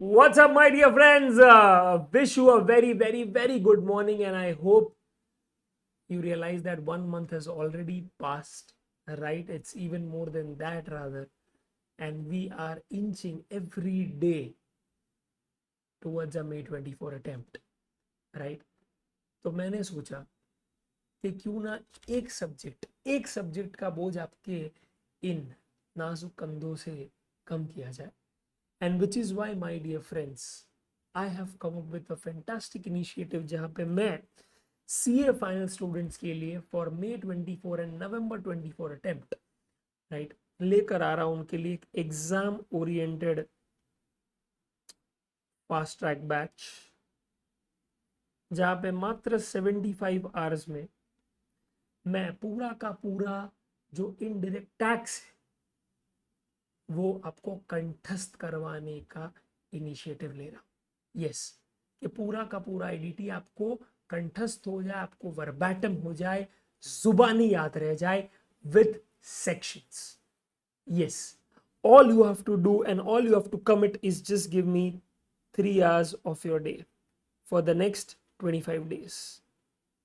What's up, my dear friends? Wish you a very, very, very good morning, and I hope you realize that 1 month has already passed, right? It's even more than that, rather, and we are inching every day towards a May 24 attempt, right? तो मैंने सोचा कि क्यों ना एक subject का बोझ आपके इन नाजुक कंधों से कम किया जाए. And which is why, my dear friends, I have come up with a fantastic initiative जहाँ पे मैं CA फाइनल स्टूडेंट्स के लिए for May 24 and November 24 attempt, right, लेकर आ रहा हूँ उनके लिए एक exam oriented fast track batch, जहाँ पे मात्र 75 आवर्स में मैं पूरा का पूरा जो इनडायरेक्ट टैक्स है वो आपको कंठस्थ करवाने का इनिशिएटिव ले रहा हूँ. यस, कि पूरा का पूरा आईडीटी आपको कंठस्थ हो जाए, आपको वर्बैटम हो जाए, जुबानी याद रह जाए with sections. Yes, all you have to do and all you have to commit is just give me 3 hours of your day for the next 25 days,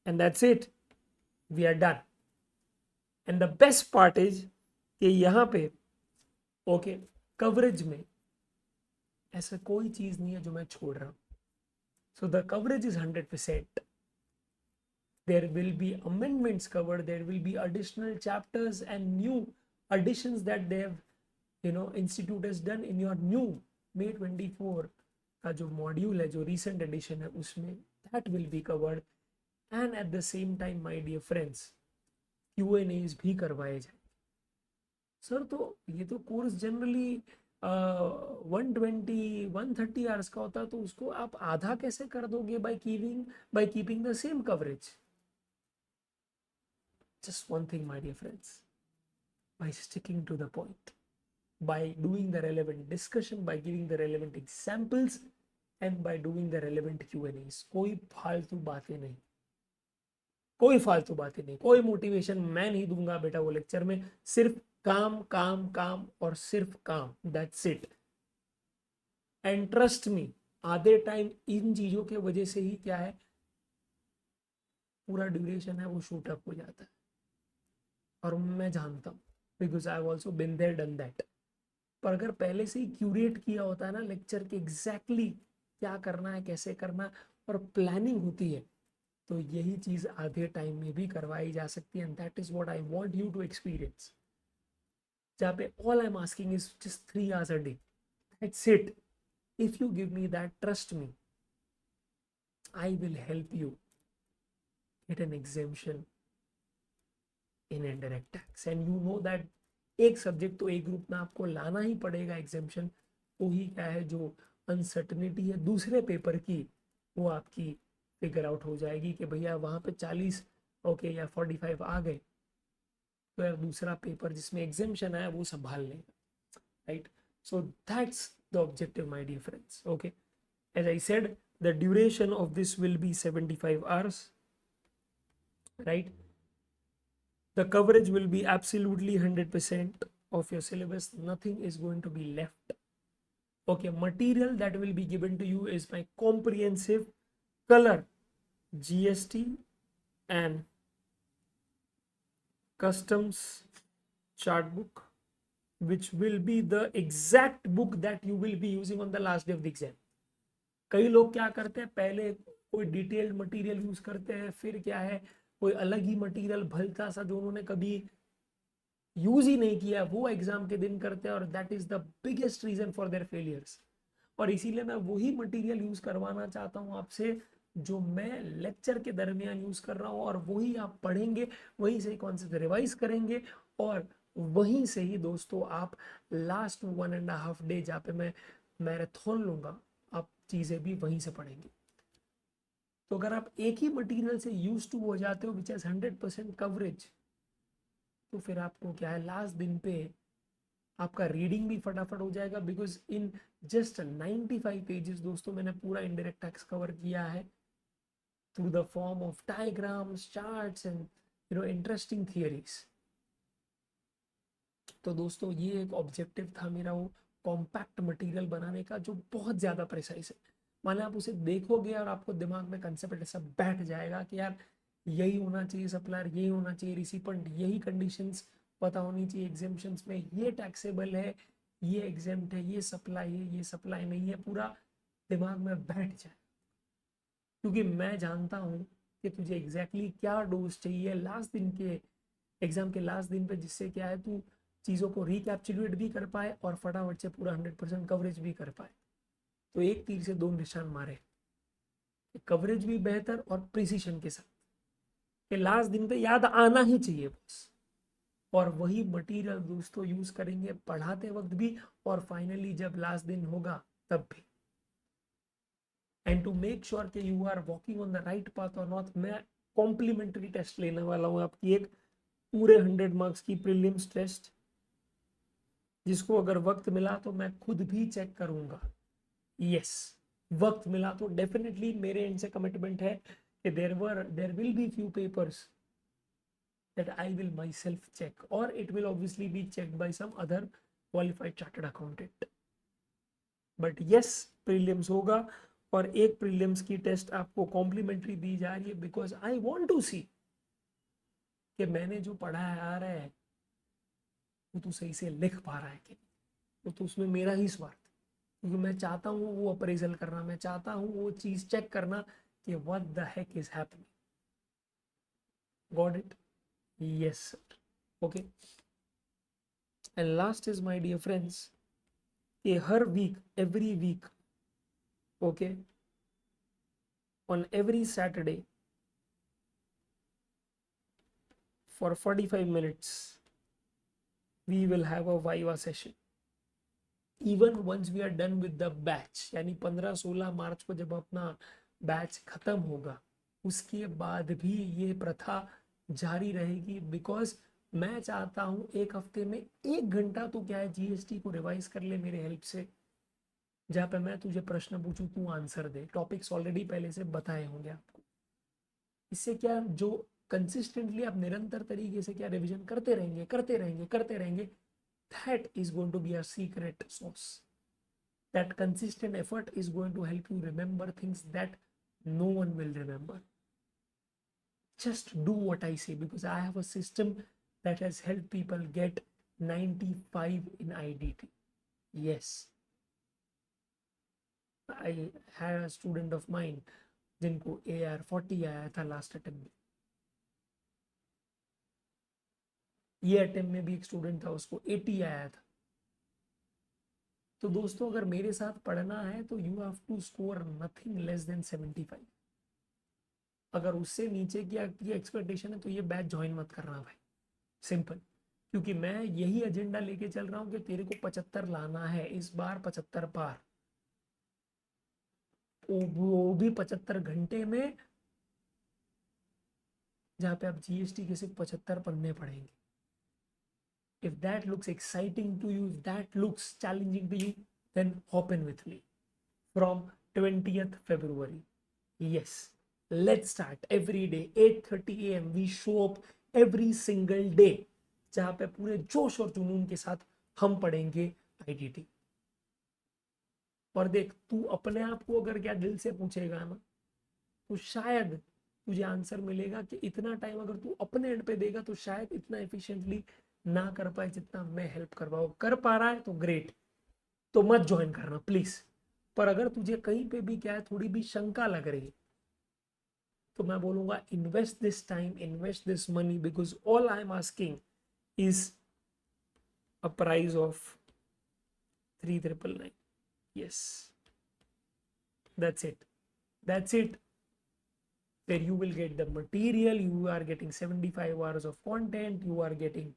and that's it. We are done. And the best part is कि यहाँ पे okay coverage में ऐसा कोई चीज नहीं है जो मैं छोड़ रहा हूँ. So the coverage is 100%. There will be amendments covered, there will be additional chapters and new additions that they have, institute has done in your new May 24 का जो मॉड्यूल है, जो recent edition है, उसमें that will be covered. And at the same time, my dear friends, Q&As भी करवाए जाए. Sir, तो ये तो कोर्स जनरली 120-130 आवर्स का होता है, तो उसको आप आधा कैसे कर दोगे by keeping the same coverage? Just one thing, my dear friends, by sticking to the point, by doing the relevant discussion, by giving the relevant examples, and by doing the relevant Q&As. कोई फालतू बातें नहीं, कोई फालतू बातें नहीं, कोई motivation मैं नहीं दूंगा बेटा वो लेक्चर में. सिर्फ काम काम काम और सिर्फ काम, that's it. And trust me, आधे टाइम इन चीजों के वजह से ही क्या है, पूरा ड्यूरेशन है वो शूट अप हो जाता है. और मैं जानता हूँ, because I have also been there done that. पर अगर पहले से ही क्यूरेट किया होता है ना लेक्चर के एग्जैक्टली क्या करना है, कैसे करना है, और प्लानिंग होती है, तो यही चीज आधे टाइम में भी करवाई जा सकती है. And that is what I want you to experience, जहाँ पे all I am asking is just 3 hours a day. That's it. If you give me that, trust me, I will help you get an exemption in indirect tax. And you know that एक subject तो एक group में आपको लाना ही पड़ेगा exemption. तो ही क्या है, जो अनसर्टनिटी है दूसरे पेपर की, वो आपकी फिगर आउट हो जाएगी कि भैया वहाँ पे 40 ओके या 45 आ गए, तो यार दूसरा पेपर जिसमें एग्जेम्पशन आया वो संभाल लेगा, right? So that's the objective, my dear friends. Okay, as I said, the duration of this will be 75 hours, right? The coverage will be absolutely 100% of your syllabus. Nothing is going to be left. Okay, material that will be given to you is my comprehensive color GST and customs chart book, which will be the exact book that you will be using on the last day of the exam. कई लोग क्या करते हैं, पहले कोई detailed material use करते हैं, फिर क्या है, कोई अलग ही मटेरियल भलता सा जो उन्होंने कभी यूज ही नहीं किया वो एग्जाम के दिन करते हैं, और that is the biggest reason for their failures. और इसीलिए मैं वही मटेरियल यूज करवाना चाहता हूँ आपसे जो मैं लेक्चर के दरमियान यूज कर रहा हूँ, और वही आप पढ़ेंगे, वहीं से कौन से रिवाइज करेंगे, और वहीं से ही दोस्तों आप लास्ट 1.5 डे जहाँ पे मैं मैराथन लूंगा, आप चीजें भी वहीं से पढ़ेंगे. तो अगर आप एक ही मटेरियल से यूज टू हो जाते हो विच इज 100% कवरेज, तो फिर आपको क्या है, लास्ट दिन पे आपका रीडिंग भी फटाफट हो जाएगा. बिकॉज इन जस्ट 95 पेजेस दोस्तों मैंने पूरा इनडायरेक्ट टैक्स कवर किया है through the form of diagrams, charts and interesting theories. तो दोस्तों ये एक ऑब्जेक्टिव था मेरा, वो कॉम्पैक्ट मटेरियल बनाने का जो बहुत ज़्यादा प्रिसाइज है। माने आप उसे देखोगे और आपको दिमाग में कंसेप्ट ऐसा बैठ जाएगा कि यार यही होना चाहिए सप्लायर, यही होना चाहिए रिसिपेंट, यही कंडीशंस पता होनी चाहिए एग्जेम्पशंस में, ये टैक्सेबल है, ये एग्जेम्प्ट है, ये सप्लाई है, ये सप्लाई नहीं है, पूरा दिमाग में बैठ जाए। क्योंकि मैं जानता हूँ कि तुझे एग्जैक्टली क्या डोज चाहिए लास्ट दिन के एग्जाम के लास्ट दिन पे, जिससे क्या है तू चीज़ों को रिकैप्चुलेट भी कर पाए और फटाफट से पूरा 100% कवरेज भी कर पाए। तो एक तीर से दो निशान मारे, कवरेज भी बेहतर और प्रिसीशन के साथ, कि लास्ट दिन पे याद आना ही चाहिए बस। और वही मटेरियल दोस्तों यूज करेंगे पढ़ाते वक्त भी और फाइनली जब लास्ट दिन होगा तब भी। एंड टू मेक श्योर कि you are walking on the right path और नॉट, मैं कॉम्प्लीमेंट्री टेस्ट लेने वाला हूँ आपकी, एक पूरे 100 मार्क्स की प्रीलिम्स टेस्ट, जिसको अगर वक्त मिला तो मैं खुद भी चेक करूंगा। यस, वक्त मिला तो डेफिनेटली मेरे एंड से कमिटमेंट है कि देर will be few papers that I will myself check, or it will obviously be checked by some other qualified chartered accountant. But yes, prelims होगा और एक prelims की टेस्ट आपको कॉम्प्लीमेंट्री दी जा रही है, बिकॉज आई वॉन्ट टू सी कि मैंने जो पढ़ा है आ रहा है वो तू सही से लिख पा रहा है कि नहीं। तो उसमें मेरा ही स्वार्थ, क्योंकि मैं चाहता हूँ वो अप्रेजल करना, मैं चाहता हूँ वो चीज चेक करना कि what the heck is happening. Got it? Yes sir. Okay, and last is my dear friends, कि हर week, every week, okay, on every Saturday for 45 minutes we will have a Viva session even once we are done with the batch। यानी 15-16 मार्च को जब अपना batch खत्म होगा उसके बाद भी ये प्रथा जारी रहेगी, बिकॉज मैं चाहता हूँ एक हफ्ते में 1 घंटा तो क्या है जीएसटी को रिवाइज कर ले मेरे हेल्प से, जहाँ पे मैं तुझे प्रश्न पूछूं तू आंसर दे, टॉपिक्स ऑलरेडी पहले से बताए होंगे आपको। इससे क्या, जो कंसिस्टेंटली आप निरंतर तरीके से क्या रिवीजन करते रहेंगे करते रहेंगे करते रहेंगे, that is going to be a secret sauce, that consistent effort is going to help you remember things that no one will remember। just do what I say, because I have a system that has helped people get 95 in IDT। yes, I had a student of mine जिनको AR 40 आया था last attempt में, ये attempt में भी एक student था उसको 80 आया था। तो दोस्तों अगर मेरे साथ पढ़ना है तो you have to score nothing less than 75। अगर उससे नीचे की एक्सपेक्टेशन है तो ये बैच ज्वाइन मत करना भाई, सिंपल। क्योंकि मैं यही एजेंडा लेके चल रहा हूँ कि तेरे को 75 लाना है इस बार, 75 पार, वो भी 75 घंटे में, जहाँ पे आप जीएसटी के सिर्फ 75 पन्ने पढ़ेंगे। if that looks exciting to you, if that looks challenging to you, then hop in with me from 20th February। yes, let's start every day 8:30 AM we show up every single day, जहाँ पे पूरे जोश और जुनून के साथ हम पढ़ेंगे आईडीटी। और देख, तू अपने आप को अगर क्या दिल से पूछेगा ना तो शायद तुझे आंसर मिलेगा कि इतना टाइम अगर तू अपने एंड पे देगा तो शायद इतना एफिशिएंटली ना कर पाए जितना मैं हेल्प कर पाऊँ। कर पा रहा है तो ग्रेट, तो मत ज्वाइन करना प्लीज। पर अगर तुझे कहीं पे भी क्या है थोड़ी भी शंका लग रही है तो मैं बोलूंगा invest this time, invest this money, because all I am asking is a price of 3,999। yes, that's it, that's it। where you will get the material, you are getting 75 hours of content, you are getting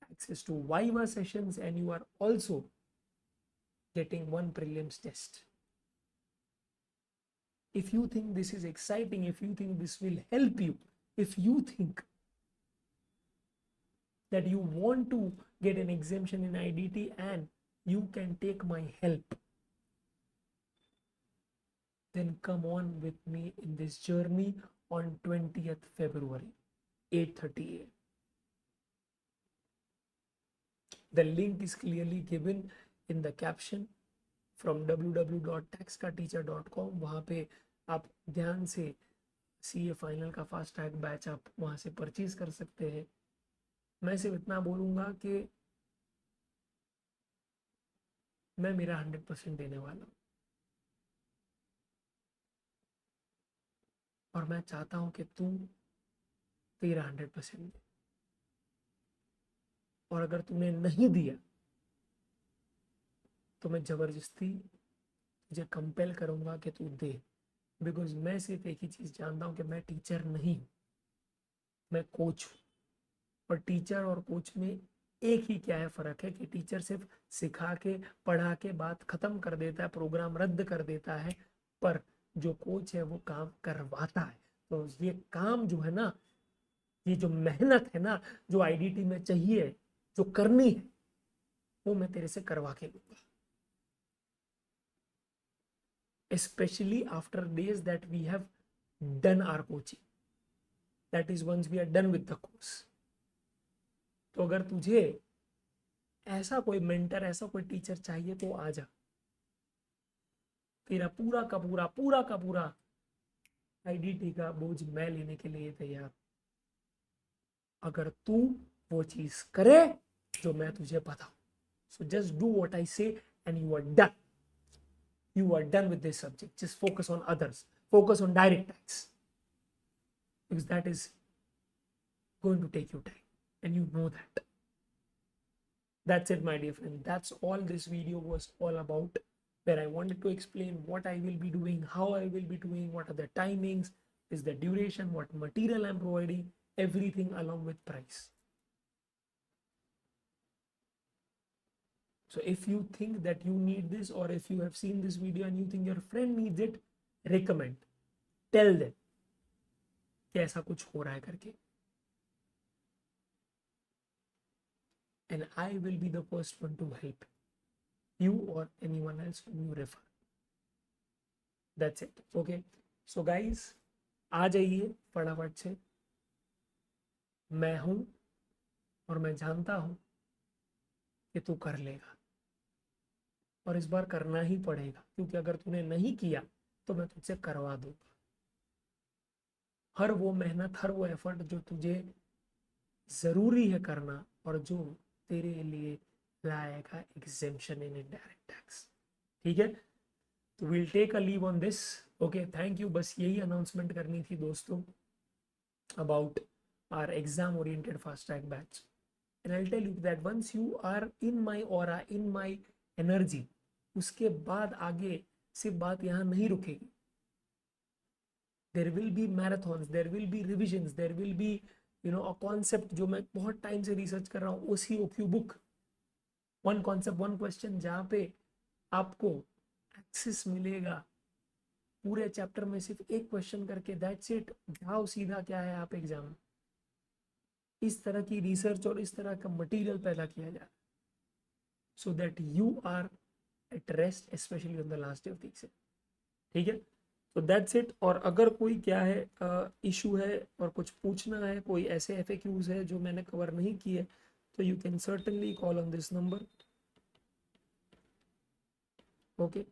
access to Viva sessions, and you are also getting one prelims test। if you think this is exciting, if you think this will help you, if you think that you want to get an exemption in IDT and you can take my help, then come on with me in this journey on 20th February 8:30 AM। The link is clearly given in the caption from www.taxkateacher.com. वहाँ पे आप ध्यान से CA final का fast track batch आप वहाँ से purchase कर सकते हैं. मैं सिर्फ इतना बोलूँगा कि मैं मेरा 100% देने वाला हूँ और मैं चाहता हूँ कि तू तेरा 100% दे. और अगर तूने नहीं दिया तो मैं ज़बरदस्ती तुझे कंपेल करूँगा कि तू दे. बिकॉज मैं सिर्फ एक ही चीज़ जानता हूँ कि मैं टीचर नहीं हूँ, मैं कोच हूँ. और टीचर और कोच में एक ही क्या है फ़र्क है कि टीचर सिर्फ सिखा के पढ़ा के बात ख़त्म कर देता है, प्रोग्राम रद्द कर देता है, पर जो कोच है वो काम करवाता है. तो ये काम जो है ना, ये जो मेहनत है ना, जो आईडीटी में चाहिए, जो करनी है, वो मैं तेरे से करवा के दूंगा. Especially after days that we have done our coaching, that is once we are done with the course. तो अगर तुझे ऐसा कोई मेंटर, ऐसा कोई टीचर चाहिए तो आ जा. तेरा पूरा का पूरा आईडीटी का बोझ मैं लेने के लिए तैयार. अगर तू वो चीज करे जो मैं तुझे बताऊं. So just do what I say and you are done. You are done with this subject. Just focus on others. Focus on direct tax. Because that is going to take you time. And you know that. That's it, my dear friend. That's all this video was all about. Where I wanted to explain what I will be doing, how I will be doing, what are the timings, is the duration, what material I'm providing, everything along with price. So if you think that you need this, or if you have seen this video and you think your friend needs it, recommend. Tell them कि ऐसा कुछ हो रहा है करके. And I will be the first one to help you or anyone else whom you refer. That's it. Okay. So guys, आ जाइए फटाफट से. मैं हूं और मैं जानता हूं कि तू कर लेगा, और इस बार करना ही पड़ेगा, क्योंकि अगर तूने नहीं किया तो मैं तुझसे करवा दूंगा. हर वो मेहनत, हर वो एफर्ट जो तुझे जरूरी है करना और जो तेरे लिए लाएगा एग्जेम्पशन इन इनडायरेक्ट टैक्स. ठीक है. तो will take a leave on this. Okay, thank you. बस यही अनाउंसमेंट करनी थी दोस्तों about our exam oriented fast track batch. And I tell you that once you are in my aura, in my energy, उसके बाद आगे सिर्फ बात यहाँ नहीं रुकेगी. There will be marathons, there will be revisions, there will be a concept जो मैं बहुत टाइम से रिसर्च कर रहा हूँ, OCOQ book, one concept one question, जहाँ पे आपको एक्सेस मिलेगा पूरे चैप्टर में सिर्फ एक क्वेश्चन करके. That's it. जाओ सीधा, क्या है आप एग्जाम. इस तरह की रिसर्च और इस तरह का मटेरियल पैदा किया जाए so that you are at rest, especially on the last day of the exam. ठीक है. तो दैट्स इट. और अगर कोई क्या है इशू है और कुछ पूछना है, कोई ऐसे FAQs है जो मैंने कवर नहीं किए, तो you can certainly call on this number. Okay,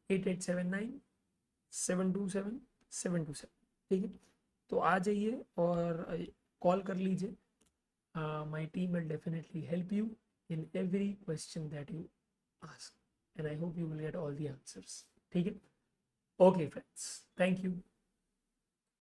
8879-727-727. ठीक है. तो आ जाइए और कॉल कर लीजिए. My team will definitely help you in every question that you ask, and I hope you will get all the answers. ठीक है. Okay, friends. Thank you.